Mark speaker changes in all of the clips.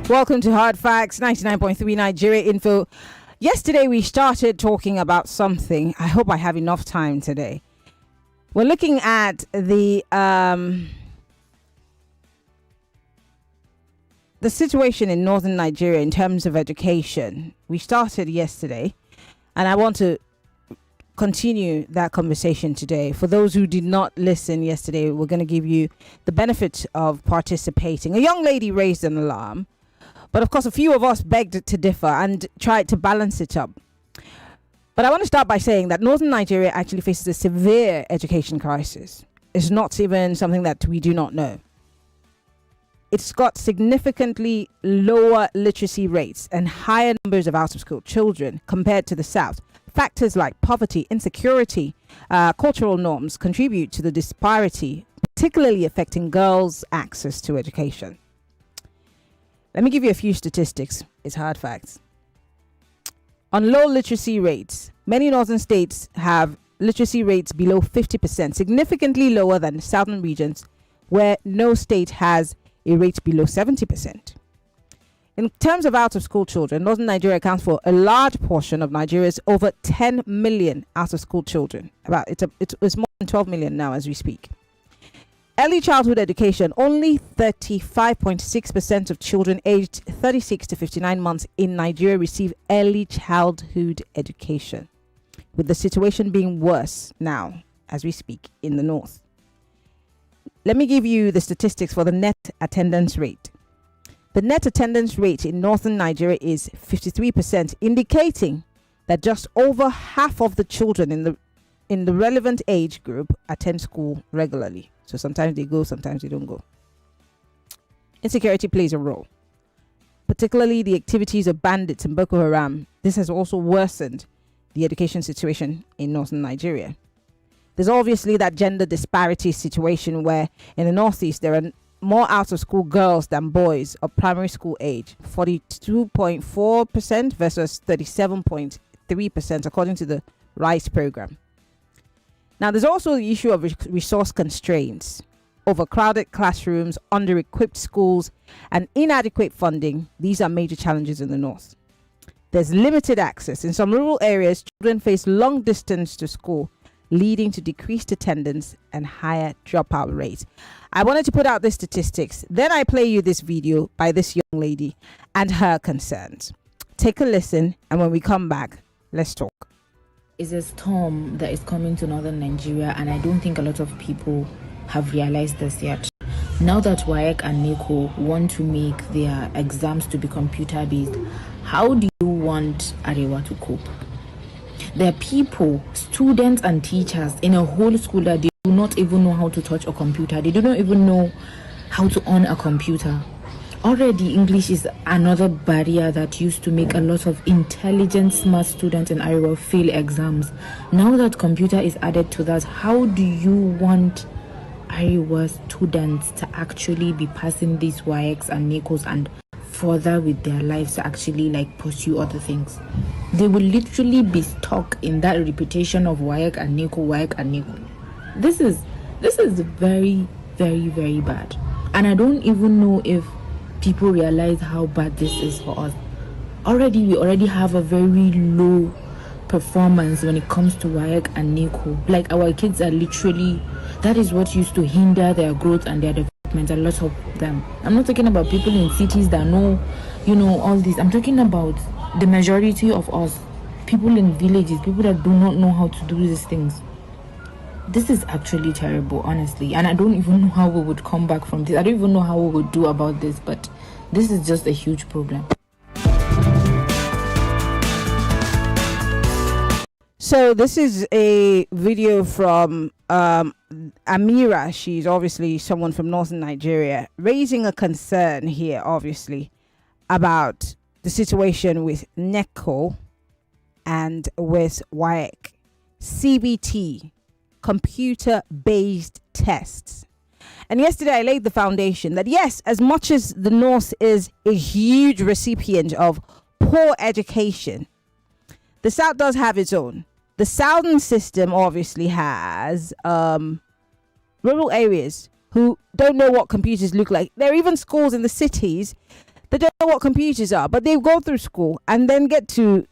Speaker 1: Welcome to Hard Facts, 99.3 Nigeria Info. Yesterday we started talking about something. I hope I have enough time today. We're looking at the situation in northern Nigeria in terms of education. We started yesterday, and I want to continue that conversation today. For those who did not listen yesterday, we're going to give you the benefit of participating. A young lady raised an alarm, but of course a few of us begged to differ and tried to balance it up. But I want to start by saying that northern Nigeria actually faces a severe education crisis. It's not even something that we do not know. It's got significantly lower literacy rates and higher numbers of out-of-school children compared to the South. Factors like poverty, insecurity, cultural norms contribute to the disparity, particularly affecting girls' access to education. Let me give you a few statistics. It's hard facts. On low literacy rates, many northern states have literacy rates below 50%, significantly lower than the southern regions, where no state has a rate below 70%. In terms of out-of-school children, northern Nigeria accounts for a large portion of Nigeria's over 10 million out-of-school children. It's more than 12 million now as we speak. Early childhood education, only 35.6% of children aged 36 to 59 months in Nigeria receive early childhood education, with the situation being worse now as we speak in the north. Let me give you the statistics for the net attendance rate. The net attendance rate in northern Nigeria is 53%, indicating that just over half of the children in the relevant age group attend school regularly. So sometimes they go, sometimes they don't go. Insecurity plays a role, particularly the activities of bandits and Boko Haram. This has also worsened the education situation in northern Nigeria. There's obviously that gender disparity situation where in the northeast there are more out-of-school girls than boys of primary school age, 42.4% versus 37.3% according to the RISE program. Now, there's also the issue of resource constraints, overcrowded classrooms, under-equipped schools, and inadequate funding. These are major challenges in the north. There's limited access. In some rural areas, children face long distance to school, leading to decreased attendance and higher dropout rates. I wanted to put out the statistics. Then I play you this video by this young lady and her concerns. Take a listen, and when we come back, let's talk.
Speaker 2: Is a storm that is coming to northern Nigeria, and I don't think a lot of people have realized this yet. Now that WAEC and NECO want to make their exams to be computer-based, how do you want Arewa to cope? There are people, students and teachers in a whole school that they do not even know how to touch a computer. They do not even know how to on a computer. Already, English is another barrier that used to make a lot of intelligent, smart students in Iowa fail exams. Now that computer is added to that, how do you want Iowa students to actually be passing these WAECs and NECOs and further with their lives to actually pursue other things? They will literally be stuck in that repetition of WAEC and NECO. This is very, very, very bad. And I don't even know if people realize how bad this is for us. We already have a very low performance when it comes to WAEC and NECO. Our kids are literally, that is what used to hinder their growth and their development, a lot of them. I'm not talking about people in cities that know, all this. I'm talking about the majority of us, people in villages, people that do not know how to do these things. This is actually terrible, honestly, and I don't even know how we would come back from this. I don't even know how we would do about this, but this is just a huge problem.
Speaker 1: So this is a video from Amira. She's obviously someone from northern Nigeria, raising a concern here, obviously, about the situation with NECO and with WAEC, CBT, computer-based tests. And yesterday I laid the foundation that yes, as much as the North is a huge recipient of poor education, the South does have its own. The Southern system obviously has rural areas who don't know what computers look like. There are even schools in the cities They don't know what computers are, but they go through school and then get to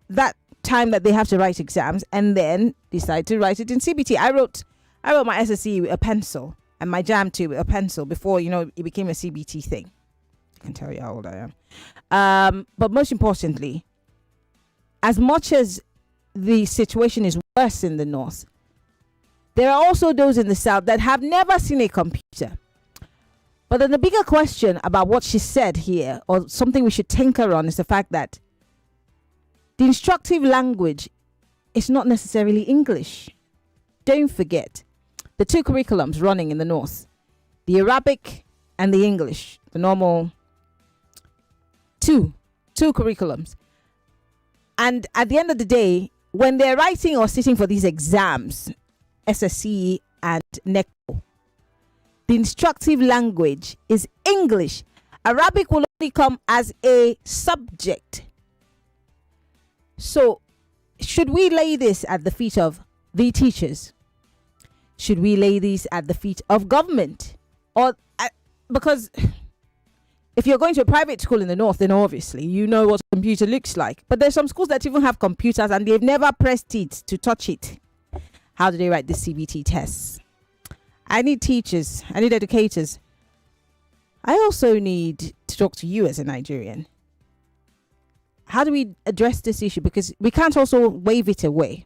Speaker 1: that time that they have to write exams and then decide to write it in CBT. I wrote my SSC with a pencil and my JAM too with a pencil before, it became a CBT thing. I can tell you how old I am. But most importantly, as much as the situation is worse in the north, there are also those in the south that have never seen a computer. But then the bigger question about what she said here, or something we should tinker on, is the fact that the instructive language is not necessarily English. Don't forget the two curriculums running in the north, the Arabic and the English, the normal two curriculums. And at the end of the day, when they're writing or sitting for these exams, SSC and NECO, the instructive language is English. Arabic will only come as a subject. So, should we lay this at the feet of the teachers? Should we lay these at the feet of government? Because if you're going to a private school in the north, then obviously you know what a computer looks like. But there's some schools that even have computers and they've never pressed it to touch it. How do they write the CBT tests? I need teachers. I need educators. I also need to talk to you as a Nigerian. How do we address this issue? Because we can't also wave it away.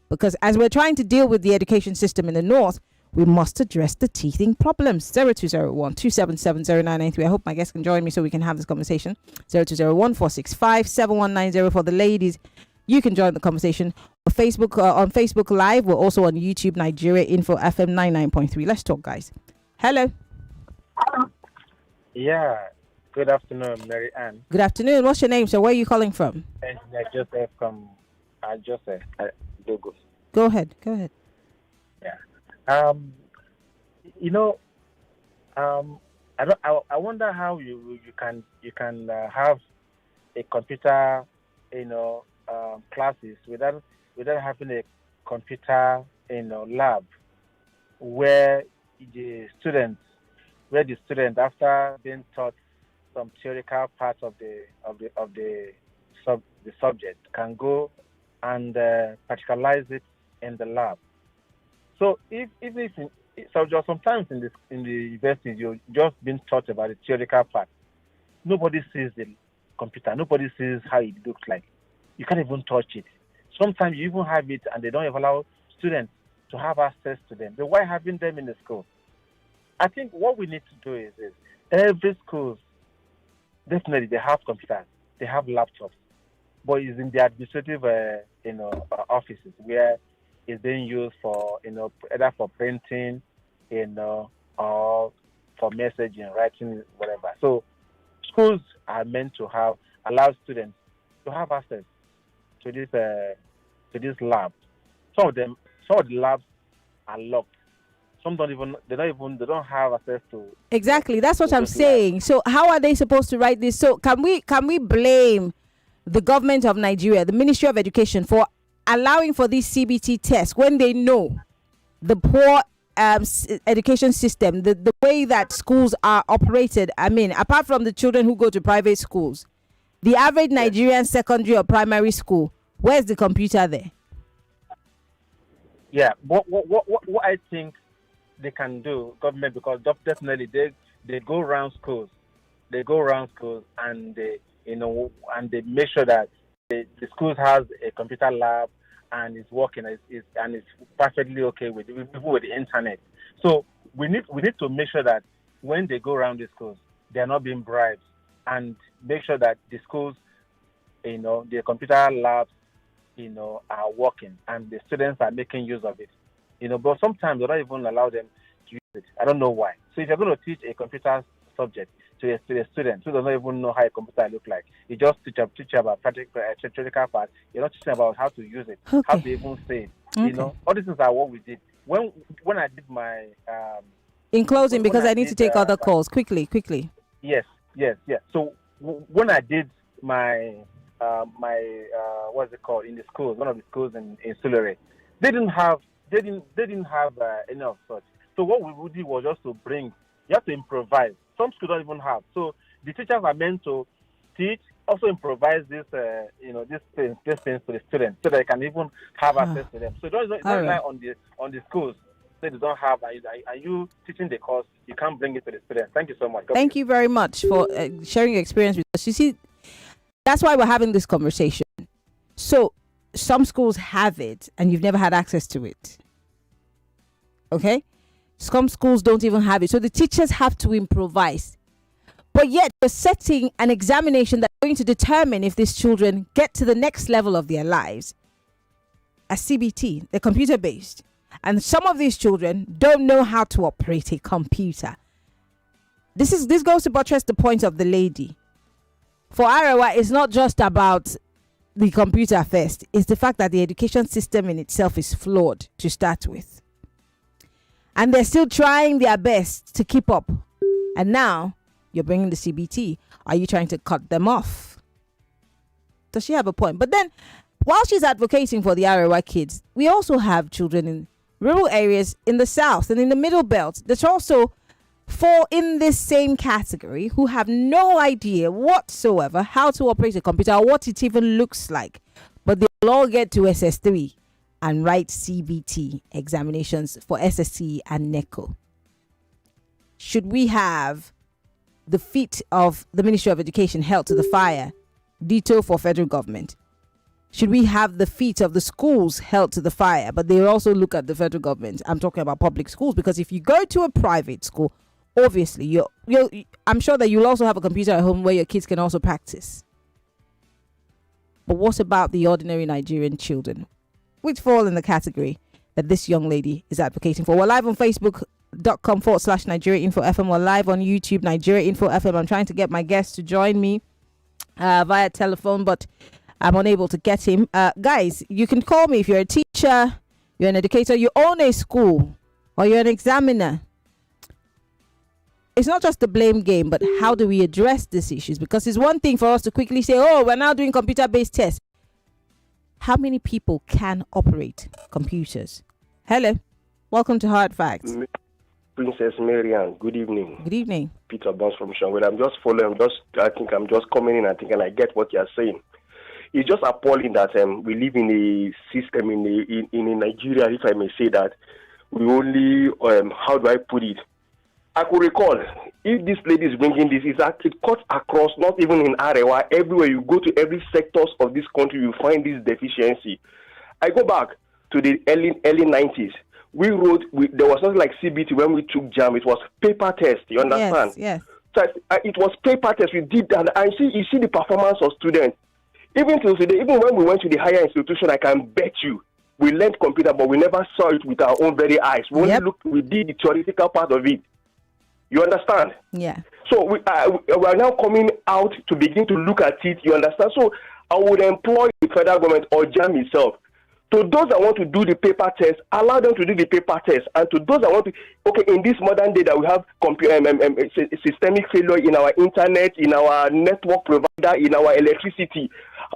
Speaker 1: Because as we're trying to deal with the education system in the north, we must address the teething problems. 0201 277 0993. I hope my guests can join me so we can have this conversation. 0201 465 7190 for the ladies. You can join the conversation on Facebook Live. We're also on YouTube, Nigeria Info FM 99.3. Let's talk, guys. Hello.
Speaker 3: Yeah. Good afternoon, Maryann.
Speaker 1: Good afternoon. What's your name, sir? Where are you calling from?
Speaker 3: Joseph from Joseph. Lagos.
Speaker 1: Go ahead.
Speaker 3: Yeah. I wonder how you can have a computer, classes without having a computer, lab where the student after being taught some theoretical parts of the subject can go and practicalize it in the lab. So sometimes in the universities you're just being taught about the theoretical part. Nobody sees the computer. Nobody sees how it looks like. You can't even touch it. Sometimes you even have it and they don't even allow students to have access to them. So why having them in the school? I think what we need to do is every school, definitely they have computers, they have laptops, but it's in the administrative offices where it's being used for either for printing, or for messaging, writing, whatever. So schools are meant to allow students to have access to this lab. Some of the labs are locked. Some they don't have access to.
Speaker 1: Exactly, that's what I'm saying. Labs. So how are they supposed to write this? So can we blame the government of Nigeria, the Ministry of Education, for allowing for these CBT tests when they know the poor education system, the way that schools are operated? I mean, apart from the children who go to private schools, the average Nigerian secondary or primary school, where's the computer there?
Speaker 3: Yeah, what I think they can do, government, because definitely they go around schools, and they make sure that the schools has a computer lab and it's working, and it's perfectly okay with people with the internet. So we need to make sure that when they go around the schools, they are not being bribed, and make sure that the schools, the computer labs, are working and the students are making use of it. But sometimes they don't even allow them to use it. I don't know why. So if you're going to teach a computer subject to a student who doesn't even know how a computer looks like, you just teach about theoretical part. You're not teaching about how to use it, how to even say it. Okay. All these things are what we did. When I did my
Speaker 1: in closing, because I need to take other calls quickly.
Speaker 3: Yes. So when I did my what's it called in the schools, one of the schools in Sulere, they didn't have any of such. So what we would do was just to bring. You have to improvise. Some schools don't even have. So The teachers are meant to teach, also improvise these things to the students so they can even have access to them. So don't rely on the schools. Say they don't have, and you teaching the course, you can't bring it to the students. Thank you so much.
Speaker 1: Thank you very much for sharing your experience with us. You see, that's why we're having this conversation. So some schools have it and you've never had access to it. Okay? Some schools don't even have it. So the teachers have to improvise. But yet you're setting an examination that's going to determine if these children get to the next level of their lives. A CBT, they're computer based. And some of these children don't know how to operate a computer. This goes to buttress the point of the lady. For Arewa, it's not just about the computer first. It's the fact that the education system in itself is flawed to start with. And they're still trying their best to keep up. And now you're bringing the CBT. Are you trying to cut them off? Does she have a point? But then, while she's advocating for the Arewa kids, we also have children in rural areas in the south and in the middle belt that also fall in this same category, who have no idea whatsoever how to operate a computer or what it even looks like. But they'll all get to SS3 and write CBT examinations for SSC and NECO. Should we have the feet of the Ministry of Education held to the fire? Ditto for federal government. Should we have the feet of the schools held to the fire, but they also look at the federal government? I'm talking about public schools, because if you go to a private school, obviously I'm sure that you'll also have a computer at home where your kids can also practice. But what about the ordinary Nigerian children, which fall in the category that this young lady is advocating for? We're live on Facebook.com/Nigeria Info FM. We're live on YouTube, Nigeria Info FM. I'm trying to get my guest to join me via telephone, but I'm unable to get him. Guys, you can call me if you're a teacher, you're an educator, you own a school, or you're an examiner. It's not just the blame game, but how do we address these issues? Because it's one thing for us to quickly say, oh, we're now doing computer-based tests. How many people can operate computers? Hello. Welcome to Hard Facts.
Speaker 4: Princess Maryann, good evening.
Speaker 1: Good evening.
Speaker 4: Peter Burns from Shanwell. I'm just following. I think I'm just coming in. And I get what you're saying. It's just appalling that we live in a system in Nigeria, if I may say that. We only, how do I put it? I could recall, if this lady is bringing this, it cuts across, not even in Arewa, everywhere you go to every sectors of this country, you find this deficiency. I go back to the early 90s. There was something like CBT when we took JAM. It was paper test, you understand?
Speaker 1: Yes.
Speaker 4: So it was paper test. We did that. And you see the performance of students. Even till today, even when we went to the higher institution, I can bet you, we learned computer, but we never saw it with our own very eyes. We we did the theoretical part of it. You understand?
Speaker 1: Yeah.
Speaker 4: So we are now coming out to begin to look at it. You understand? So I would employ the federal government or JAM itself. To those that want to do the paper test, allow them to do the paper test. And to those that want to, in this modern day that we have systemic failure in our internet, in our network provider, in our electricity,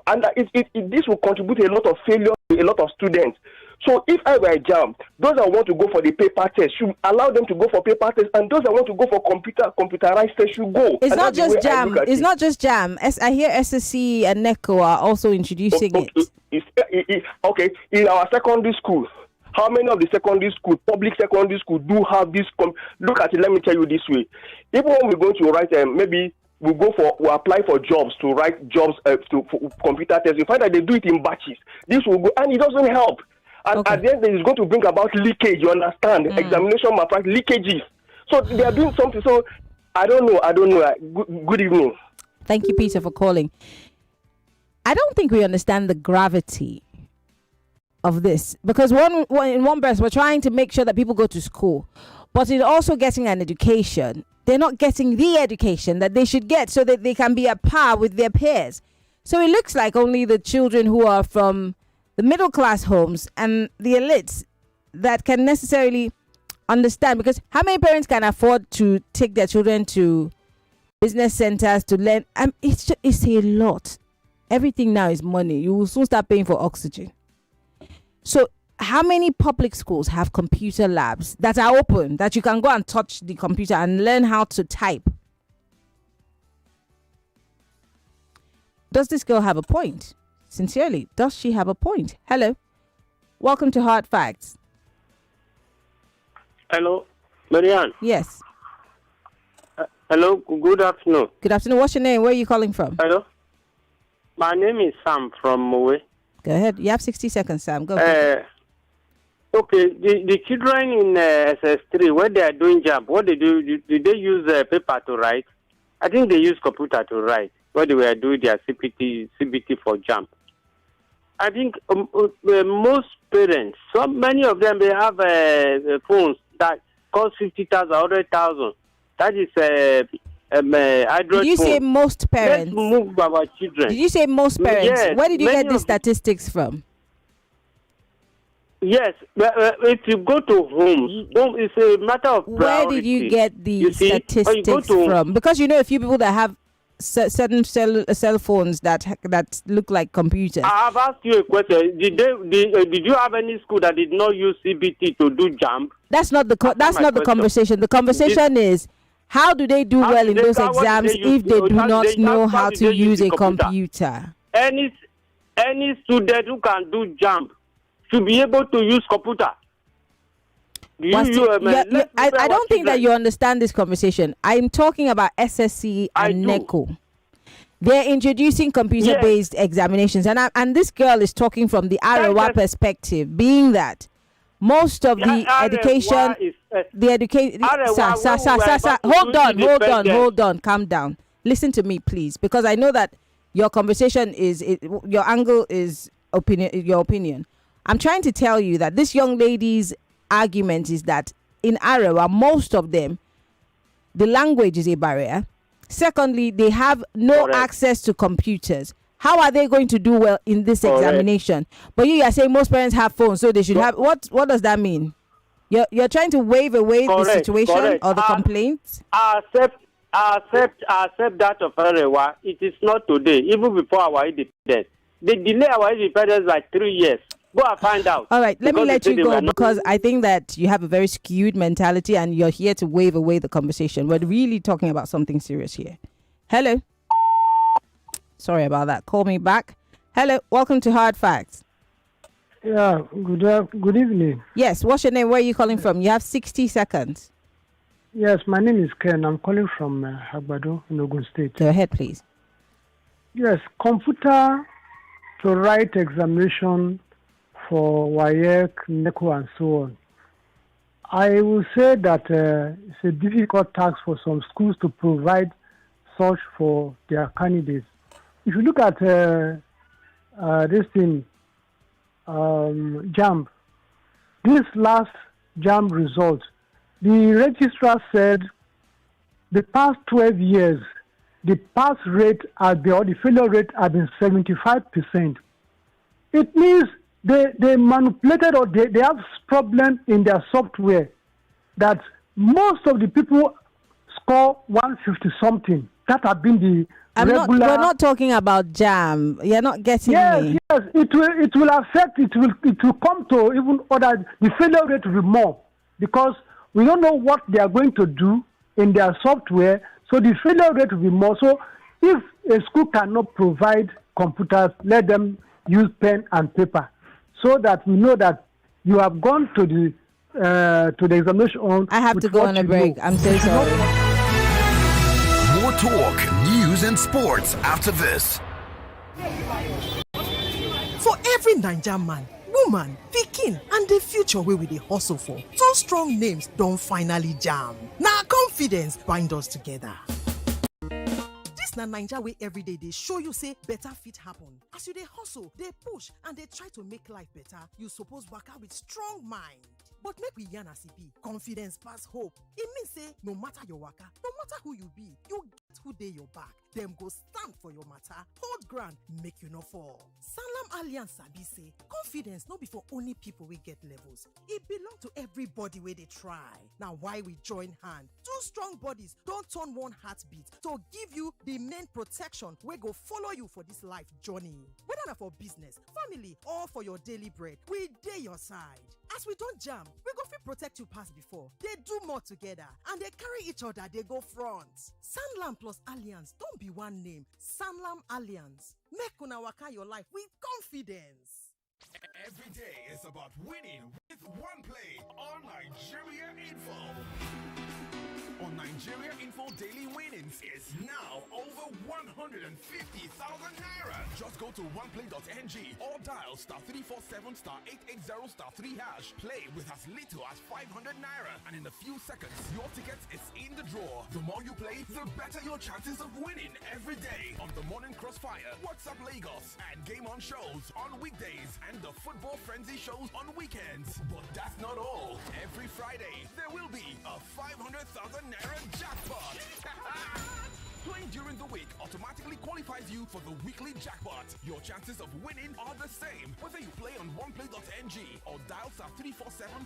Speaker 4: and this will contribute a lot of failure to a lot of students. So if I were JAM, those that want to go for the paper test should allow them to go for paper test, and those that want to go for computerized test should go.
Speaker 1: It's not just JAM. It's not just JAM. I hear SSC and NECO are also introducing it.
Speaker 4: Okay, in our secondary school, how many of the public secondary school do have this? Look at it. Let me tell you this way. Even when we're going to write, maybe we apply for jobs to write jobs for computer tests. You find that they do it in batches. This will go, and it doesn't help. And at the end, it's going to bring about leakage. You understand? Examination malpractice, leakages. So they are doing something. So I don't know. Good evening.
Speaker 1: Thank you, Peter, for calling. I don't think we understand the gravity of this, because in one breath, we're trying to make sure that people go to school, but in also getting an education, they're not getting the education that they should get so that they can be at par with their peers. So it looks like only the children who are from the middle class homes and the elites that can necessarily understand, because how many parents can afford to take their children to business centers to learn? It's a lot. Everything now is money. You will soon start paying for oxygen. So how many public schools have computer labs that are open, that you can go and touch the computer and learn how to type? does this girl have a point? Sincerely, does she have a point? Hello. Welcome to Hard Facts.
Speaker 5: Hello, Maryann.
Speaker 1: Yes.
Speaker 5: Hello, good afternoon.
Speaker 1: Good afternoon. What's your name? Where are you calling from?
Speaker 5: Hello. My name is Sam from Mowe.
Speaker 1: Go ahead. You have 60 seconds, Sam. Go.
Speaker 5: Okay, the children in SS3, when they are doing jump, what they do they use paper to write? I think they use computer to write when they were doing their CBT for jump. I think most parents, so many of them, they have phones that cost 50,000, 100,000. That is Android.
Speaker 1: Did you say most parents?
Speaker 5: Let's move our children.
Speaker 1: Did you say most parents?
Speaker 5: Yes,
Speaker 1: where did you get these statistics from?
Speaker 5: Yes, if you go to homes, it's a matter of priority.
Speaker 1: Where did you get the statistics from? Because you know a few people that have certain cell phones that look like computers.
Speaker 5: I have asked you a question. Did you have any school that did not use CBT to do jump?
Speaker 1: That's not the conversation. The conversation is, how do they do well in those exams if they do not know how to use a computer?
Speaker 5: Any student who can do jump should be able to use computer.
Speaker 1: I don't think that you understand this conversation. I'm talking about SSC and NECO. They're introducing computer-based examinations, and this girl is talking from the Arewa perspective, being that most of the education, hold on, calm down. Listen to me, please, because I know that your conversation your angle is your opinion. I'm trying to tell you that this young lady's argument is that in Arewa, most of them, the language is a barrier. Secondly, they have no access to computers. How are they going to do well in this examination? But you are saying most parents have phones, so they should have. What does that mean? You're trying to wave away the situation or the complaints?
Speaker 5: I accept that of Arewa. It is not today, even before our independence. They delay our independence by 3 years. Go and find out.
Speaker 1: All right, let me let you go because I think that you have a very skewed mentality and you're here to wave away the conversation. We're really talking about something serious here. Hello. Sorry about that. Call me back. Hello. Welcome to Hard Facts.
Speaker 6: Yeah, good evening.
Speaker 1: Yes, what's your name? Where are you calling from? You have 60 seconds.
Speaker 6: Yes, my name is Ken. I'm calling from Agbado in Ogun State.
Speaker 1: Go ahead, please.
Speaker 6: Yes, computer to write examination for WAEC, NECO, and so on. I will say that it's a difficult task for some schools to provide such for their candidates. If you look at this thing, JAMB, this last JAMB result, the registrar said the past 12 years, the pass rate or the failure rate has been 75%. It means they manipulated or they have problem in their software that most of the people score 150 something. That have been the regular.
Speaker 1: We're not talking about JAM. You're not getting me.
Speaker 6: Yes, it will affect. It will come to even other. The failure rate will be more because we don't know what they are going to do in their software. So the failure rate will be more. So if a school cannot provide computers, let them use pen and paper, so that we know that you have gone to the examination.
Speaker 1: I have to go on a break. I'm so sorry.
Speaker 7: More talk, news, and sports after this.
Speaker 8: For every Naija man, woman, pikin, and the future wey we dey hustle for, two strong names don finally jam. Na confidence bind us together. Na Naija wey everyday dey show you say better fit happen. As you dey hustle, dey push, and dey try to make life better, you suppose waka with strong mind. But make we yarn as e be, confidence pass hope. E mean say no matter your waka, no matter who you be, you get who dey your back. Dem go stand for your matter, hold ground, make you no fall. Sanlam Alliance sabi say confidence no be for only people wey get levels. E belong to everybody wey dey try. Na why we join hand. Two strong bodies don turn one heartbeat to give you the main protection wey go follow you for this life journey. Whether na for business, family, or for your daily bread, we dey your side. As we don jam, we go fit protect you pass before. They do more together and they carry each other, they go front. Sanlam plus Alliance don't be one name. Sanlam Alliance. Make una waka your life with confidence.
Speaker 7: Every day is about winning with one play on Nigeria Info. On Nigeria Info, daily winnings is now over 150,000 naira. Just go to oneplay.ng or dial *347 *880 *3#. Play with as little as 500 naira, and in a few seconds, your ticket is in the draw. The more you play, the better your chances of winning every day on the Morning Crossfire, WhatsApp Lagos, and Game On shows on weekdays and the Football Frenzy shows on weekends. But that's not all. Every Friday, there will be a 500,000 naira jackpot. Playing during the week automatically qualifies you for the weekly jackpot. Your chances of winning are the same whether you play on oneplay.ng or dial *347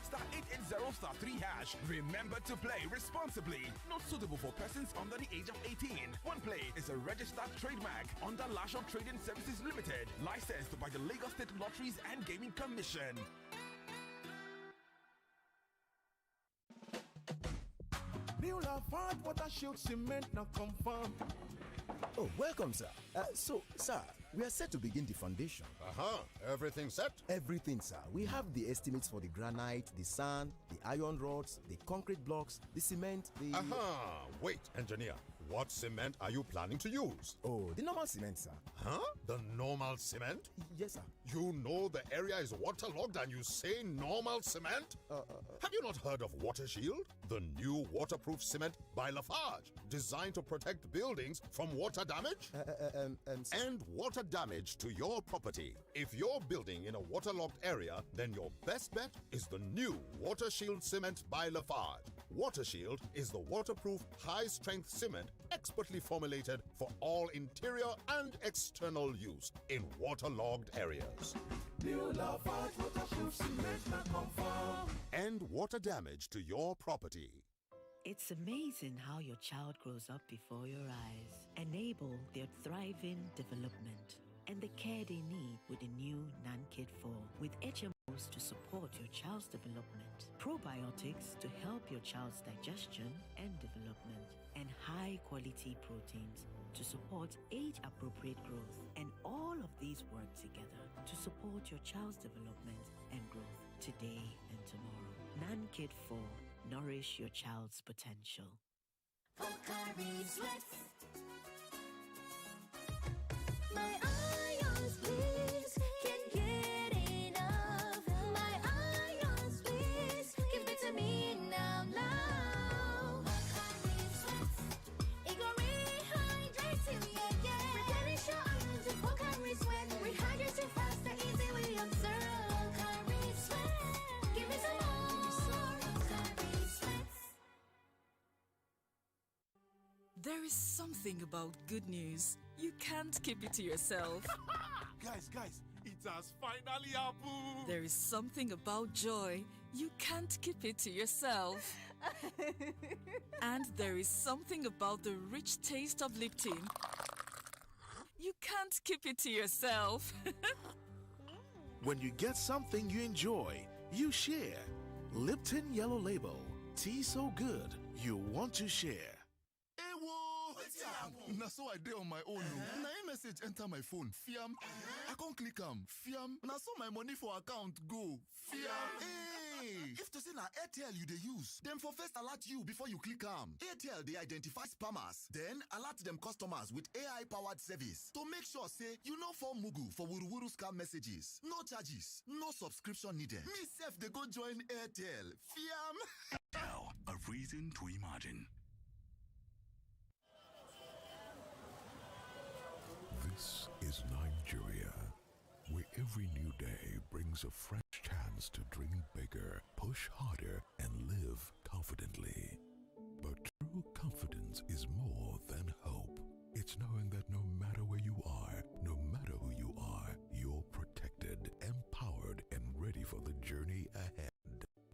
Speaker 7: *880 *3#. Remember to play responsibly. Not suitable for persons under the age of 18. OnePlay is a registered trademark under Lasho Trading Services Limited, licensed by the Lagos State Lotteries and Gaming Commission.
Speaker 9: New Lafarge Water Shield Cement now confirm.
Speaker 10: Oh, welcome, sir. Sir, we are set to begin the foundation.
Speaker 11: Everything set?
Speaker 10: Everything, sir. We have the estimates for the granite, the sand, the iron rods, the concrete blocks, the cement, the...
Speaker 11: Wait, engineer. What cement are you planning to use?
Speaker 10: Oh, the normal cement, sir.
Speaker 11: The normal cement?
Speaker 10: Yes, sir.
Speaker 11: You know the area is waterlogged and you say normal cement? Have you not heard of Water Shield? The new waterproof cement by Lafarge, designed to protect buildings from water damage and water damage to your property. If you're building in a waterlogged area, then your best bet is the new Water Shield cement by Lafarge. Water Shield is the waterproof, high-strength cement expertly formulated for all interior and external use in waterlogged areas.
Speaker 9: New Lafarge Water Shield Cement now confirm.
Speaker 11: And water damage to your property.
Speaker 12: It's amazing how your child grows up before your eyes. Enable their thriving development and the care they need with the new NanKid 4 with HMOs to support your child's development, probiotics to help your child's digestion and development, and high-quality proteins to support age-appropriate growth. And all of these work together to support your child's development and growth today and tomorrow. NanKid 4. Nourish your child's potential.
Speaker 13: My ions, please, can't get enough. My ions, please, give it to me now. It gon' rehydrate you, yeah. Replenish your ions with Pocari Sweat. Rehydrate you faster, easy we observe. Pocari Sweat, give me some more.
Speaker 14: There is something about good news. You can't keep it to yourself.
Speaker 9: Guys, it has finally happened.
Speaker 14: There is something about joy. You can't keep it to yourself. And there is something about the rich taste of Lipton. You can't keep it to yourself.
Speaker 15: When you get something you enjoy, you share. Lipton Yellow Label. Tea so good, you want to share.
Speaker 16: Na so I did on my own. Na a message enter my phone. Fiam. I can't click am. Fiam. Na so my money for account go. Fiam. Hey. If to say na Airtel you dey use, them for first alert you before you click am. Airtel they identify spammers, then alert them customers with AI powered service to make sure say you no fall mugu for wuruwuru scam messages. No charges, no subscription needed. Me self they go join Airtel. Fiam.
Speaker 7: Now, a reason to imagine.
Speaker 17: This is Nigeria, where every new day brings a fresh chance to dream bigger, push harder, and live confidently. But true confidence is more than hope. It's knowing that no matter where you are, no matter who you are, you're protected, empowered, and ready for the journey ahead.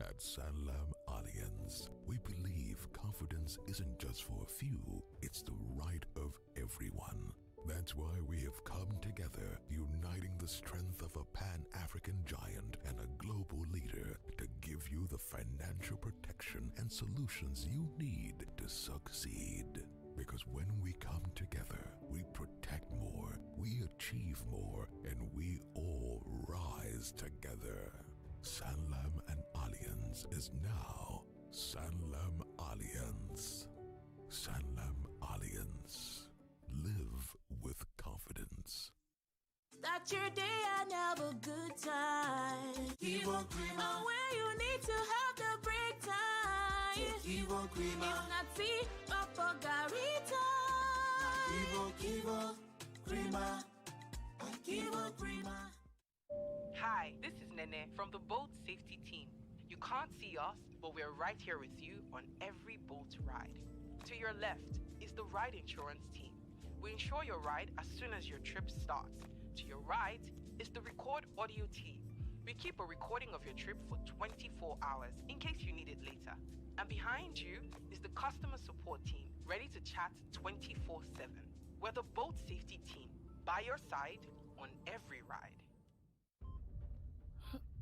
Speaker 17: At Sanlam Alliance, we believe confidence isn't just for a few, it's the right of everyone. That's why we have come together, uniting the strength of a Pan-African giant and a global leader to give you the financial protection and solutions you need to succeed. Because when we come together, we protect more, we achieve more, and we all rise together. Sanlam and Allianz is now Sanlam Allianz. Sanlam Allianz. Live with confidence.
Speaker 13: Start your day and have a good time. Kivo Creamer. And where you need to have the break time. Kivo Creamer. If not tea, up or garita. Kivo Creamer. Kivo Creamer.
Speaker 18: Hi, this is Nene from the boat safety team. You can't see us, but we're right here with you on every boat ride. To your left is the ride insurance team. We insure your ride as soon as your trip starts. To your right is the record audio team. We keep a recording of your trip for 24 hours in case you need it later. And behind you is the customer support team, ready to chat 24/7. We're the boat safety team, by your side on every ride.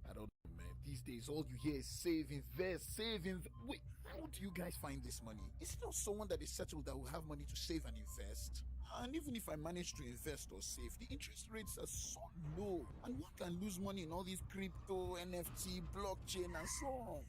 Speaker 19: I don't know, man. These days, all you hear is save, invest, save, invest. Wait, how do you guys find this money? Is it not someone that is settled that will have money to save and invest? And even if I manage to invest or save, the interest rates are so low. And one can lose money in all these crypto, NFT, blockchain, and so on.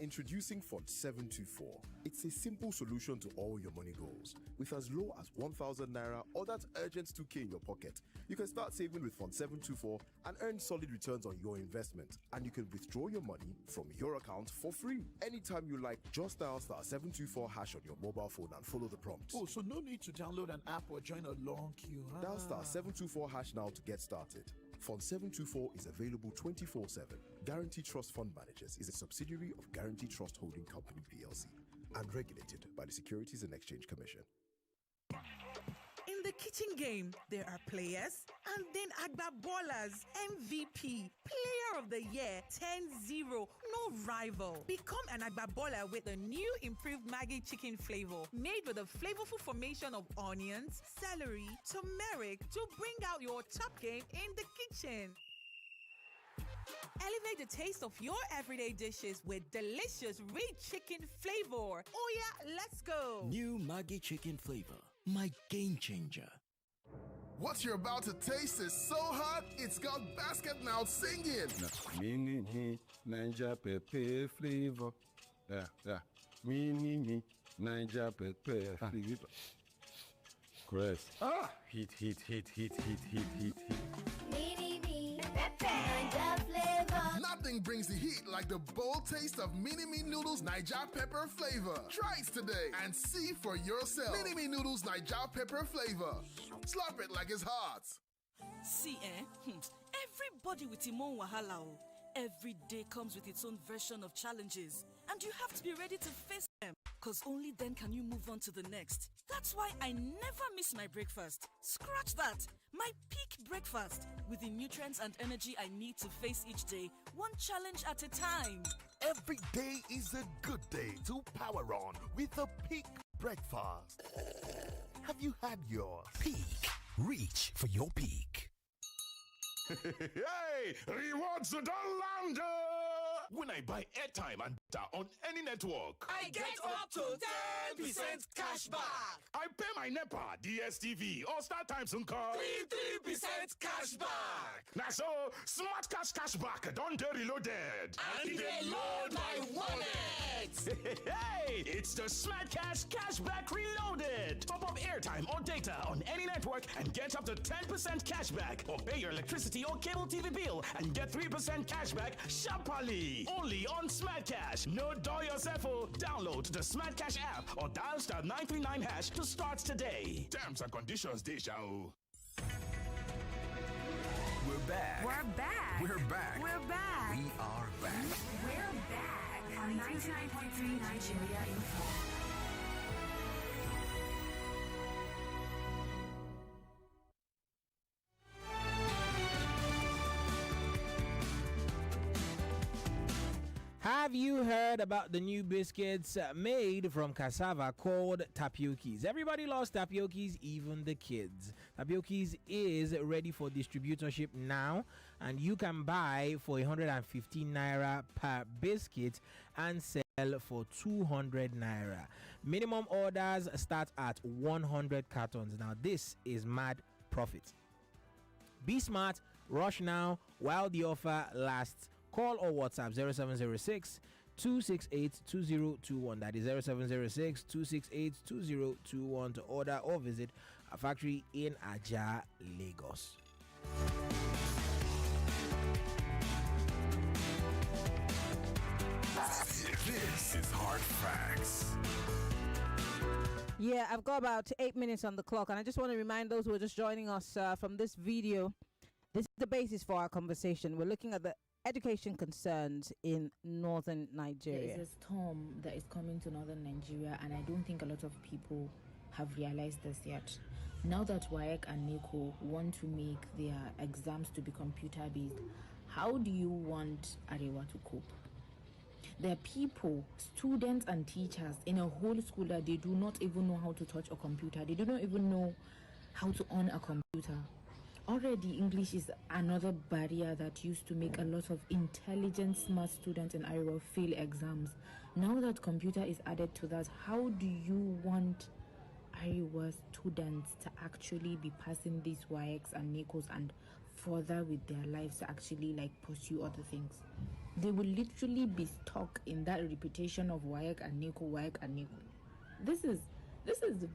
Speaker 20: Introducing Fund 724. It's a simple solution to all your money goals. With as low as 1,000 Naira or that urgent 2K in your pocket, you can start saving with Fund 724 and earn solid returns on your investment. And you can withdraw your money from your account for free. Anytime you like, just dial *724# on your mobile phone and follow the prompts.
Speaker 19: Oh, so no need to download an app or join a long queue, huh?
Speaker 20: Dial *724# now to get started. Fund 724 is available 24/7. Guarantee Trust Fund Managers is a subsidiary of Guarantee Trust Holding Company PLC and regulated by the Securities and Exchange Commission.
Speaker 8: In the kitchen game, there are players and then Agba Ballers, MVP, Player of the Year, 10-0, no rival. Become an Agba Baller with a new improved Maggi chicken flavor, made with a flavorful formation of onions, celery, turmeric to bring out your top game in the kitchen. Elevate the taste of your everyday dishes with delicious rich chicken flavor. Oh yeah, let's go.
Speaker 21: New Maggi chicken flavor, my game changer.
Speaker 9: What you're about to taste is so hot, it's got basket mouth singing.
Speaker 22: Mini Ninja Pepe flavor. Yeah. Mini Ninja Pepe flavor. Chris. Heat.
Speaker 13: Mini Pepe Ninja flavor.
Speaker 9: Nothing brings the heat like the bold taste of Mini Me Noodles Niger Pepper flavor. Try it today and see for yourself. Mini Me Noodles Niger Pepper flavor. Slap it like it's hot.
Speaker 14: See, everybody with him own wahala. Every day comes with its own version of challenges, and you have to be ready to face them, because only then can you move on to the next. That's why I never miss my breakfast. Scratch that. My peak breakfast, with the nutrients and energy I need to face each day, one challenge at a time.
Speaker 15: Every day is a good day to power on with a peak breakfast. Have you had your peak? Reach for your peak.
Speaker 23: Hey, rewards to the lander! When I buy airtime and data on any network,
Speaker 24: I get up to 10% cash back.
Speaker 23: I pay my NEPA, DSTV, or StarTimes on call.
Speaker 24: 3% cash back.
Speaker 23: Now so, Smart Cash back don't get reloaded.
Speaker 24: And they load my wallet.
Speaker 23: Hey, it's the Smart Cash back reloaded. Top up airtime or data on any network and get up to 10% cash back. Or pay your electricity or cable TV bill and get 3% cash back sharply. Only on Smart Cash. No dull yourself. Download the Smart Cash app or dial *939# to start today. Terms and conditions, deja.
Speaker 15: We're back.
Speaker 25: We're back.
Speaker 15: We're back.
Speaker 25: We're back.
Speaker 15: We are back.
Speaker 25: We're back on 99.3 Nigeria Info.
Speaker 26: Have you heard about the new biscuits made from cassava called Tapiokis? Everybody loves Tapiokis, even the kids. Tapiokis is ready for distributorship now, and you can buy for 115 naira per biscuit and sell sell for 200 naira. Minimum orders start at 100 cartons. Now, this is mad profit. Be smart, rush now while the offer lasts. Call or WhatsApp 0706 268 2021. That is 0706 268 2021 to order or visit a factory in Aja, Lagos.
Speaker 7: This is Hard Facts.
Speaker 1: Yeah, I've got about 8 minutes on the clock, and I just want to remind those who are just joining us from this video. This is the basis for our conversation. We're looking at the education concerns in northern Nigeria.
Speaker 2: There is a storm that is coming to northern Nigeria, and I don't think a lot of people have realized this yet. Now that WAEC and NECO want to make their exams to be computer-based, how do you want Arewa to cope? There are people, students and teachers in a whole school that they do not even know how to touch a computer. They do not even know how to on a computer. Already, English is another barrier that used to make a lot of intelligent, smart students in Iowa fail exams. Now that computer is added to that, how do you want Iowa students to actually be passing these WAECs and NECOs and further with their lives to actually pursue other things? They will literally be stuck in that repetition of WAEC and NECO, WAEC and NECO. This is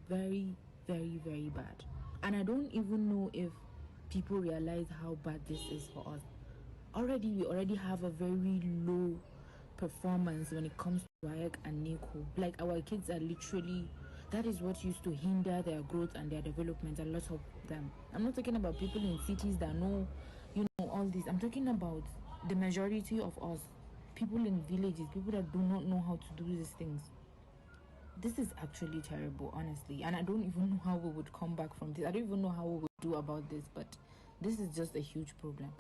Speaker 2: very, very, very bad. And I don't even know if people realize how bad this is for us. We already have a very low performance when it comes to WAEC and NECO. Our kids are literally, that is what used to hinder their growth and their development, a lot of them. I'm not talking about people in cities that know, all this. I'm talking about the majority of us, people in villages, people that do not know how to do these things. This is actually terrible, honestly, and I don't even know how we would come back from this. I don't even know how we would do about this, but this is just a huge problem.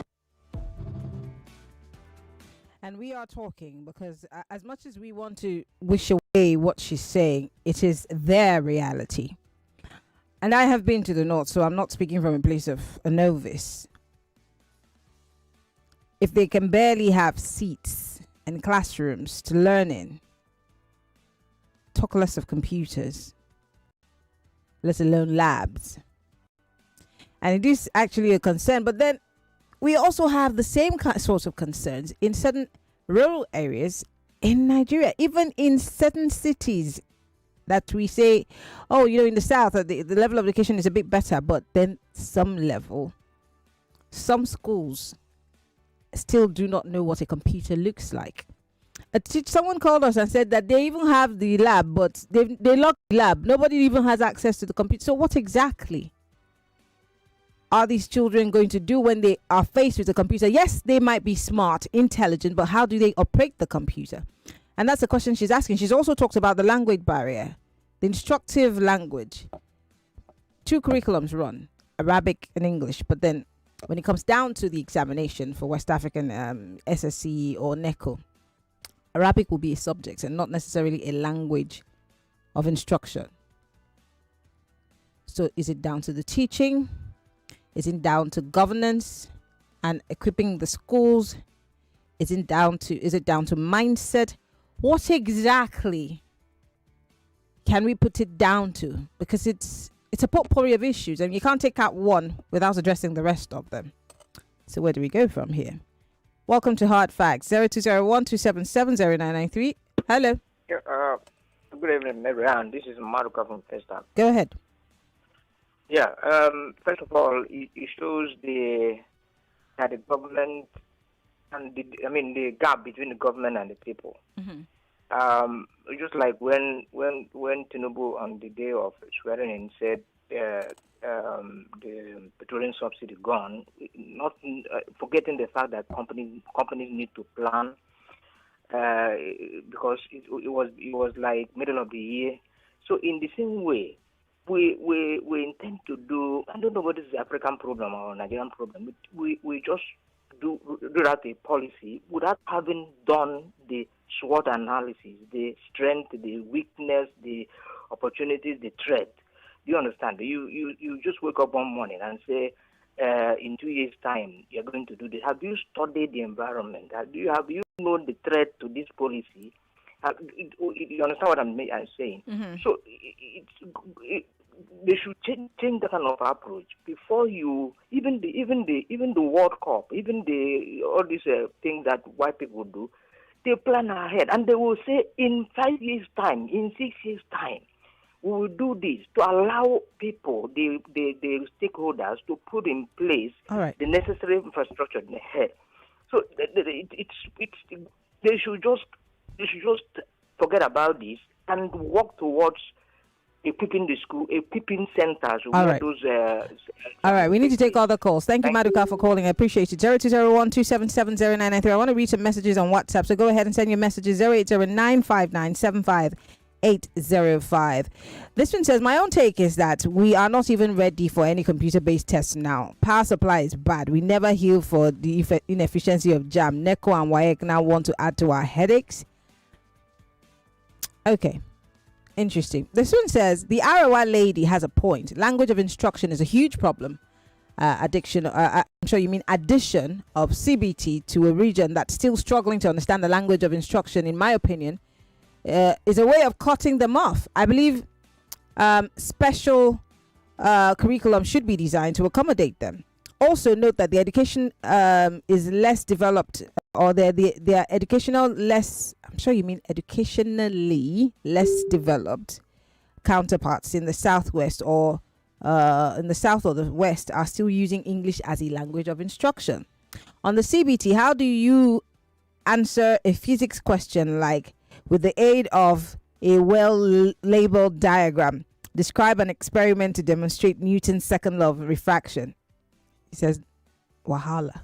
Speaker 1: And we are talking because as much as we want to wish away what she's saying, it is their reality. And I have been to the north, so I'm not speaking from a place of a novice. If they can barely have seats and classrooms to learn in, talk less of computers, let alone labs. And it is actually a concern. But then we also have the same sorts of concerns in certain rural areas in Nigeria, even in certain cities that we say, in the south, the level of education is a bit better. But then some schools still do not know what a computer looks like. Someone called us and said that they even have the lab, but they locked the lab. Nobody even has access to the computer. So what exactly are these children going to do when they are faced with a computer? Yes, they might be smart, intelligent, but how do they operate the computer? And that's the question she's asking. She's also talked about the language barrier, the instructive language. 2 curriculums run, Arabic and English, but then when it comes down to the examination for West African SSC or NECO, Arabic will be a subject and not necessarily a language of instruction. So is it down to the teaching? Is it down to governance and equipping the schools? Is it down to mindset? What exactly can we put it down to? Because it's a potpourri of issues, and you can't take out one without addressing the rest of them. So where do we go from here? Welcome to Hard Facts, 0201-277-0993. Hello.
Speaker 3: Good evening, Maryann. This is Maryann Okon from Festa.
Speaker 1: Go ahead.
Speaker 3: Yeah. First of all, it shows that the government and the gap between the government and the people.
Speaker 1: Mm-hmm.
Speaker 3: Just like when Tinubu on the day of swearing in said the petroleum subsidy gone, not forgetting the fact that companies need to plan because it was like middle of the year. So in the same way, we intend to do. I don't know whether this is an African problem or a Nigerian problem. We just do that a policy without having done the SWOT analysis, the strength, the weakness, the opportunities, the threat. Do you understand? You just wake up one morning and say, in 2 years' time, you're going to do this. Have you studied the environment? Have you known the threat to this policy? You understand what I'm saying? So they should change that kind of approach before you even the World Cup, even all these things that white people do. They plan ahead and they will say in 5 years' time, in 6 years' time, we will do this to allow people, the stakeholders, to put in place the necessary infrastructure ahead. So they should just forget about this and work towards equipping the school, equipping centers.
Speaker 1: All right. All right, we need to take other calls. Thank you, Maduka, for calling. I appreciate it. 0201-277-0993. I want to read some messages on WhatsApp, so go ahead and send your messages. 080-959-75805. This one says, my own take is that we are not even ready for any computer-based tests now. Power supply is bad. We never heal for the inefficiency of JAM. NECO and WAEC now want to add to our headaches. Okay. Interesting. This one says the Arawa lady has a point. Language of instruction is a huge problem. I'm sure you mean addition of CBT to a region that's still struggling to understand the language of instruction, in my opinion, is a way of cutting them off. I believe special curriculum should be designed to accommodate them. Also note that the education is less developed, or they're educational less, I'm sure you mean educationally less developed counterparts in the Southwest or in the South or the West are still using English as a language of instruction. On the CBT, how do answer a physics question like, with the aid of a well-labeled diagram, describe an experiment to demonstrate Newton's second law of refraction. He says, wahala.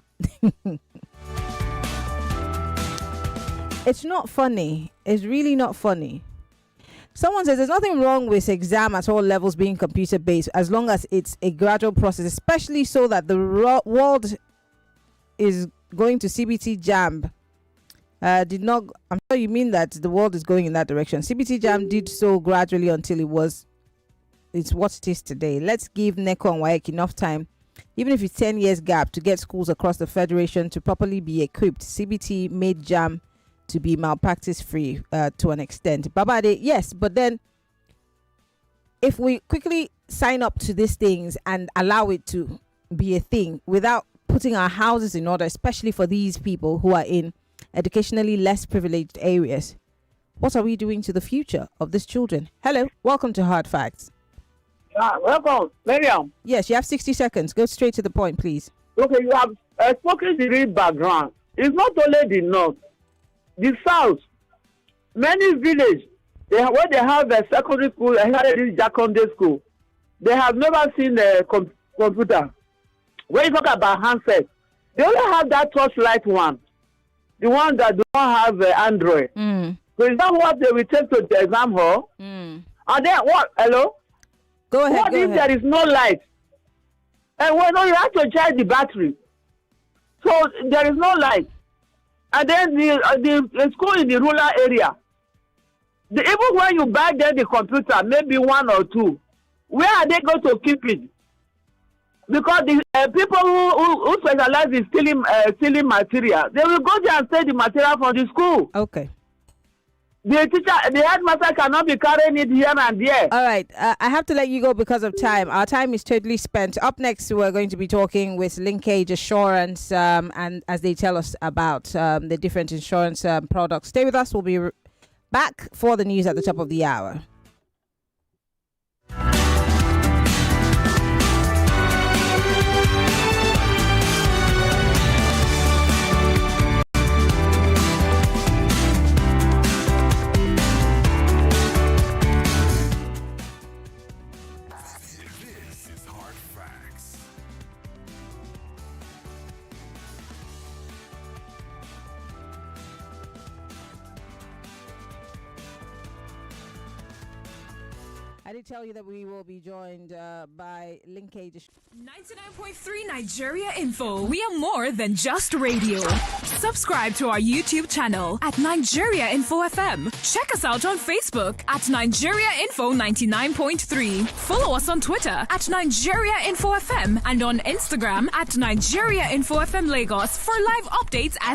Speaker 1: It's not funny. It's really not funny. Someone says there's nothing wrong with exam at all levels being computer-based as long as it's a gradual process, especially so that the world is going to CBT JAM. I'm sure you mean that the world is going in that direction. CBT JAM did so gradually until it's what it is today. Let's give NECO and WAEC enough time, even if it's 10 years gap, to get schools across the federation to properly be equipped. CBT made JAM to be malpractice free to an extent. Babade, yes, but then if we quickly sign up to these things and allow it to be a thing without putting our houses in order, especially for these people who are in educationally less privileged areas, what are we doing to the future of these children? Hello, welcome to Hard Facts.
Speaker 4: Welcome, Maryann.
Speaker 1: Yes, you have 60 seconds. Go straight to the point, please.
Speaker 4: Okay, you have spoken the real background. It's not only the North. The South, many villages, where they have a secondary school, a Jaconde school, they have never seen a computer. When you talk about handset, they only have that torchlight one, the one that don't have Android. So is that what they will take to the exam hall? And then what? Hello?
Speaker 1: Go ahead.
Speaker 4: What if there is no light? And you have to charge the battery. So there is no light. And then the school in the rural area, even when you buy them the computer, maybe one or two, where are they going to keep it? Because the people who specialize in stealing material, they will go there and steal the material from the school.
Speaker 1: Okay.
Speaker 4: The teacher, the headmaster cannot be carrying it here and there.
Speaker 1: All right. I have to let you go because of time. Our time is totally spent. Up next, we're going to be talking with Linkage Assurance and as they tell us about the different insurance products. Stay with us. We'll be back for the news at the top of the hour. I did tell you that we will be joined by Linkage.
Speaker 5: 99.3 Nigeria Info. We are more than just radio. Subscribe to our YouTube channel at Nigeria Info FM. Check us out on Facebook at Nigeria Info 99.3. Follow us on Twitter at Nigeria Info FM and on Instagram at Nigeria Info FM Lagos for live updates as